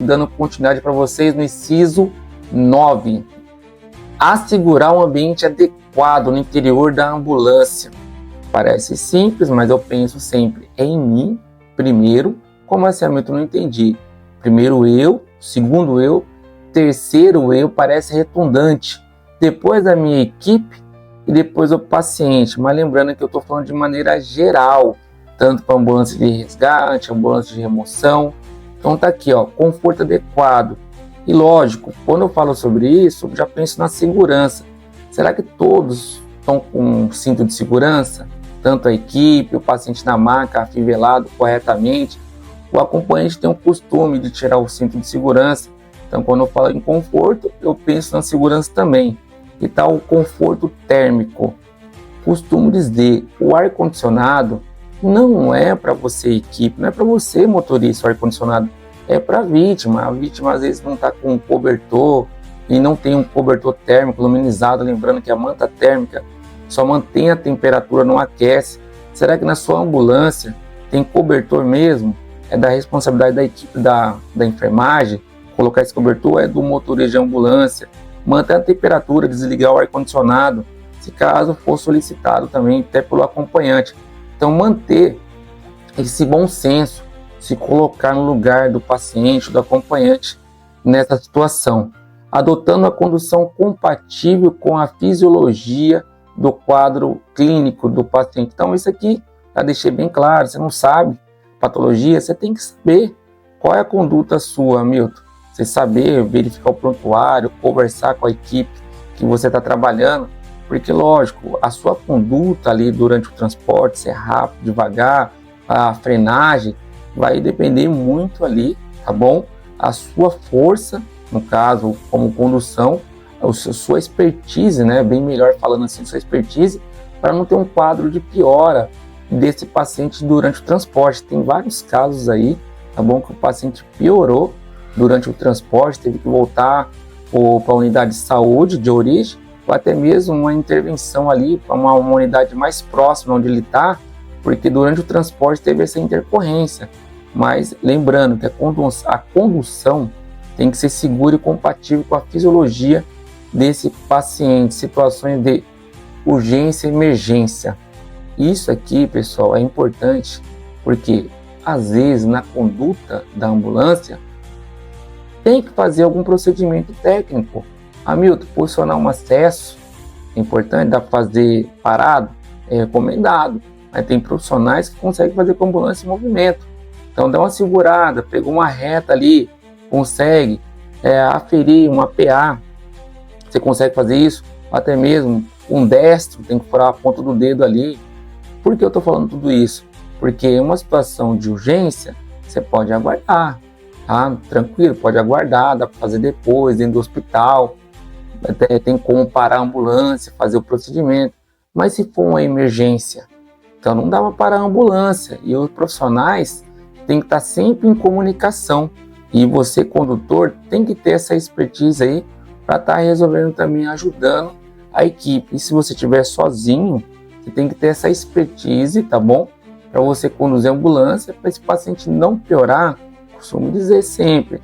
dando continuidade para vocês no inciso 9. Assegurar um ambiente adequado no interior da ambulância. Parece simples, mas eu penso sempre em mim primeiro. Como assim, Hamilton? Não entendi. Primeiro eu, segundo eu, terceiro eu, parece redundante. Depois a minha equipe e depois o paciente. Mas lembrando que eu estou falando de maneira geral, tanto para ambulância de resgate, ambulância de remoção. Então tá aqui, ó, conforto adequado. E lógico, quando eu falo sobre isso, eu já penso na segurança. Será que todos estão com um cinto de segurança? Tanto a equipe, o paciente na maca, afivelado corretamente. O acompanhante tem um costume de tirar o cinto de segurança. Então, quando eu falo em conforto, eu penso na segurança também. E tal o conforto térmico. Costumo dizer, o ar-condicionado não é para você, equipe, não é para você, motorista, o ar-condicionado. É para a vítima. A vítima às vezes não está com um cobertor e não tem um cobertor térmico luminizado. Lembrando que a manta térmica só mantém a temperatura, não aquece. Será que na sua ambulância tem cobertor mesmo? É da responsabilidade da equipe da enfermagem colocar esse cobertor, é do motorista de ambulância. Manter a temperatura, desligar o ar-condicionado, se caso for solicitado também, até pelo acompanhante. Então manter esse bom senso, se colocar no lugar do paciente, do acompanhante nessa situação, adotando a condução compatível com a fisiologia do quadro clínico do paciente. Então isso aqui já deixei bem claro. Você não sabe patologia, você tem que saber qual é a conduta sua, Hamilton. Você saber verificar o prontuário, conversar com a equipe que você está trabalhando, porque lógico, a sua conduta ali durante o transporte, se é rápido, devagar, a frenagem, vai depender muito ali, tá bom? A sua força, no caso, como condução, a sua expertise, né? Bem melhor falando assim, sua expertise, para não ter um quadro de piora desse paciente durante o transporte. Tem vários casos aí, tá bom? Que o paciente piorou durante o transporte, teve que voltar para a unidade de saúde de origem, ou até mesmo uma intervenção ali para uma unidade mais próxima onde ele está, porque durante o transporte teve essa intercorrência. Mas lembrando que a condução tem que ser segura e compatível com a fisiologia desse paciente, situações de urgência e emergência. Isso aqui, pessoal, é importante porque às vezes na conduta da ambulância tem que fazer algum procedimento técnico. Hamilton, posicionar um acesso é importante, dá para fazer parado, é recomendado, mas tem profissionais que conseguem fazer com a ambulância em movimento. Então dá uma segurada, pegou uma reta ali, consegue aferir uma PA, você consegue fazer isso, até mesmo um destro, tem que furar a ponta do dedo ali. Por que eu estou falando tudo isso? Porque uma situação de urgência, você pode aguardar, tá? Tranquilo, pode aguardar, dá para fazer depois, dentro do hospital, até tem como parar a ambulância, fazer o procedimento. Mas se for uma emergência, então não dá para parar a ambulância, e os profissionais têm que estar sempre em comunicação, e você, condutor, tem que ter essa expertise aí para estar resolvendo também, ajudando a equipe. E se você estiver sozinho, você tem que ter essa expertise, tá bom? Para você conduzir a ambulância, para esse paciente não piorar. Costumo dizer sempre,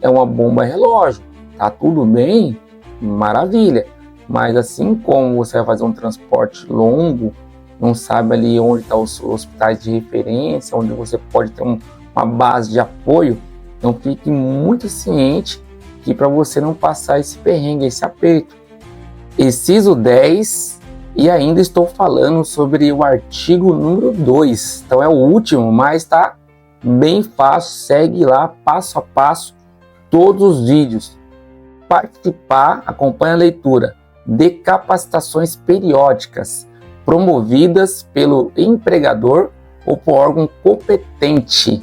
é uma bomba relógio, tá tudo bem, maravilha, mas assim como você vai fazer um transporte longo, não sabe ali onde estão os hospitais de referência, onde você pode ter uma base de apoio, então fique muito ciente que para você não passar esse perrengue, esse aperto. Inciso 10, e ainda estou falando sobre o artigo número 2, então é o último, mas está bem fácil, segue lá passo a passo todos os vídeos. Participar, acompanha a leitura de capacitações periódicas promovidas pelo empregador ou por órgão competente,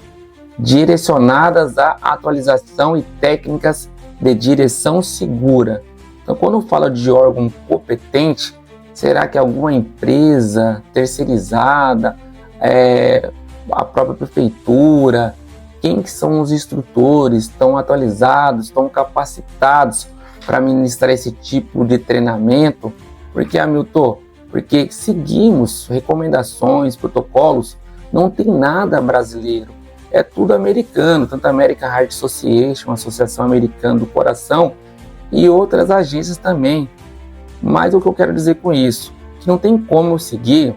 direcionadas à atualização e técnicas de direção segura. Então, quando eu falo de órgão competente, será que alguma empresa terceirizada, a própria prefeitura, quem que são os instrutores, estão atualizados, estão capacitados para ministrar esse tipo de treinamento? Porque, Hamilton, porque seguimos recomendações, protocolos, não tem nada brasileiro. é tudo americano, tanto a American Heart Association, a Associação Americana do Coração, e outras agências também. Mas o que eu quero dizer com isso? Que não tem como eu seguir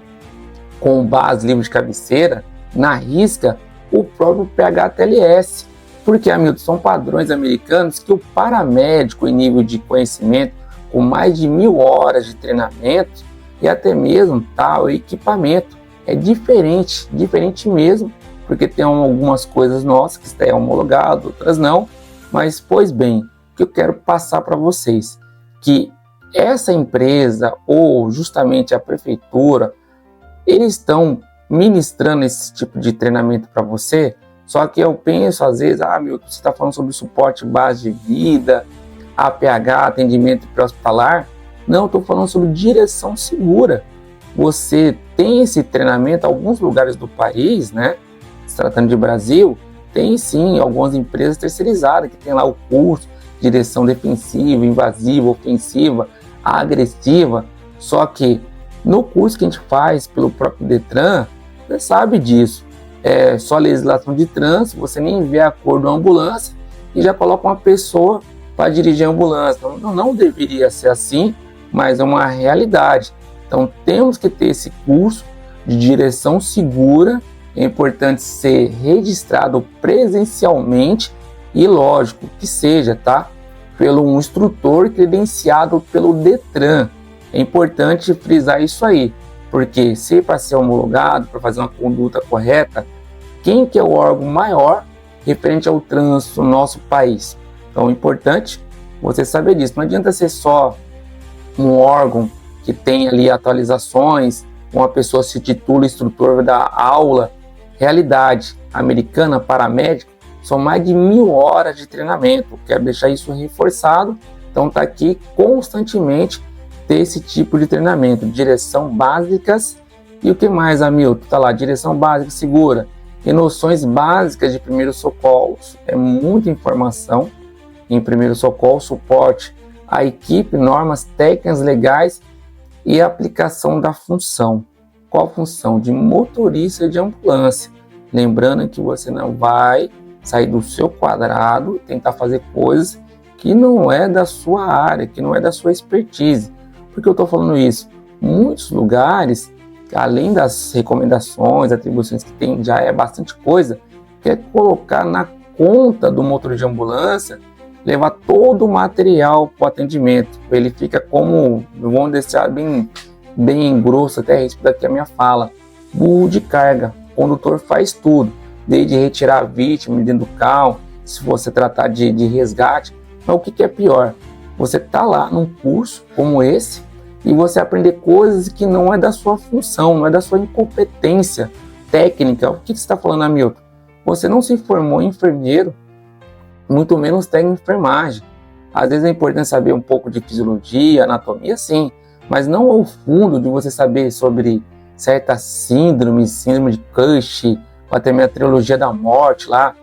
com base livro de cabeceira, na risca, o próprio PHTLS. Porque, Hamilton, são padrões americanos que o paramédico em nível de conhecimento, com mais de 1000 horas de treinamento e até mesmo tal equipamento, é diferente mesmo, porque tem algumas coisas nossas que estão homologadas, outras não. Mas, pois bem, o que eu quero passar para vocês, que essa empresa ou justamente a prefeitura, eles estão ministrando esse tipo de treinamento para você. Só que eu penso às vezes, Milton, você está falando sobre suporte base de vida, APH, atendimento pré-hospitalar. Não, estou falando sobre direção segura. Você tem esse treinamento em alguns lugares do país, né? Se tratando de Brasil, tem sim algumas empresas terceirizadas que tem lá o curso de direção defensiva, invasiva, ofensiva, agressiva. Só que no curso que a gente faz pelo próprio Detran, você sabe disso. É só legislação de trânsito, você nem vê a cor da ambulância e já coloca uma pessoa para dirigir a ambulância. Então, não deveria ser assim, mas é uma realidade. Então temos que ter esse curso de direção segura. É importante ser registrado presencialmente e, lógico, que seja, tá? Pelo um instrutor credenciado pelo Detran. É importante frisar isso aí, porque se para ser homologado, para fazer uma conduta correta, quem que é o órgão maior referente ao trânsito no nosso país? Então é importante você saber disso. Não adianta ser só um órgão que tem ali atualizações, uma pessoa se titula instrutor da aula. Realidade americana, paramédico, são mais de 1000 horas de treinamento. Quero deixar isso reforçado. Então tá aqui constantemente ter esse tipo de treinamento, direção básicas e o que mais, Hamilton? Tá lá, direção básica segura e noções básicas de primeiros socorros. É muita informação em primeiros socorros, suporte à equipe, normas técnicas legais e aplicação da função. Qual função? De motorista de ambulância. Lembrando que você não vai sair do seu quadrado, tentar fazer coisas que não é da sua área, que não é da sua expertise. Por que eu estou falando isso? Muitos lugares, além das recomendações, atribuições que tem, já é bastante coisa, quer colocar na conta do motorista de ambulância, levar todo o material para o atendimento. Ele fica como, vamos deixar bem grosso até a respeito daqui a minha fala, burro de carga. O condutor faz tudo, desde retirar a vítima de dentro do carro, se você tratar de resgate. Mas o que é pior? Você está lá num curso como esse e você aprender coisas que não é da sua função, não é da sua incompetência técnica. O que você está falando, Hamilton? Você não se formou em enfermeiro, muito menos técnico de enfermagem. Às vezes é importante saber um pouco de fisiologia, anatomia, sim, mas não ao fundo de você saber sobre certas síndromes, síndrome de Cush, ou até mesmo a trilogia da morte lá,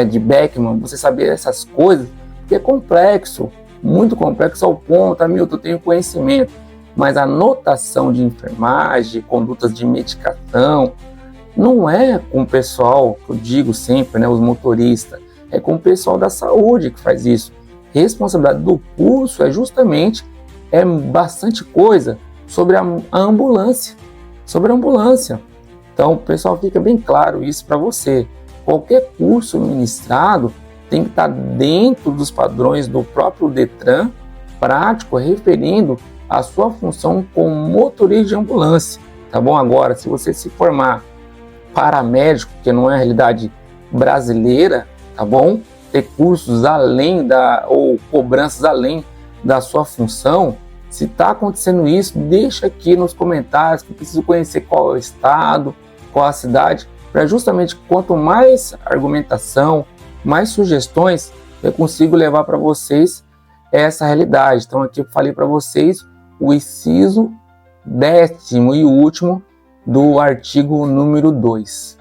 de Beckman, você saber essas coisas, que é complexo, muito complexo ao ponto, Hamilton, eu tenho conhecimento, mas a notação de enfermagem, condutas de medicação, não é com o pessoal, que eu digo sempre, né, os motoristas, é com o pessoal da saúde que faz isso. Responsabilidade do curso é justamente bastante coisa sobre a ambulância, Então, o pessoal, fica bem claro isso para você. Qualquer curso ministrado tem que estar dentro dos padrões do próprio Detran, prático, referindo a sua função como motorista de ambulância, tá bom? Agora, se você se formar paramédico, que não é a realidade brasileira, tá bom? Ter cursos além ou cobranças além da sua função. Se está acontecendo isso, deixa aqui nos comentários, que eu preciso conhecer qual é o estado, qual a cidade, para justamente quanto mais argumentação, mais sugestões, eu consigo levar para vocês essa realidade. Então aqui eu falei para vocês o inciso 10º e último do artigo número 2.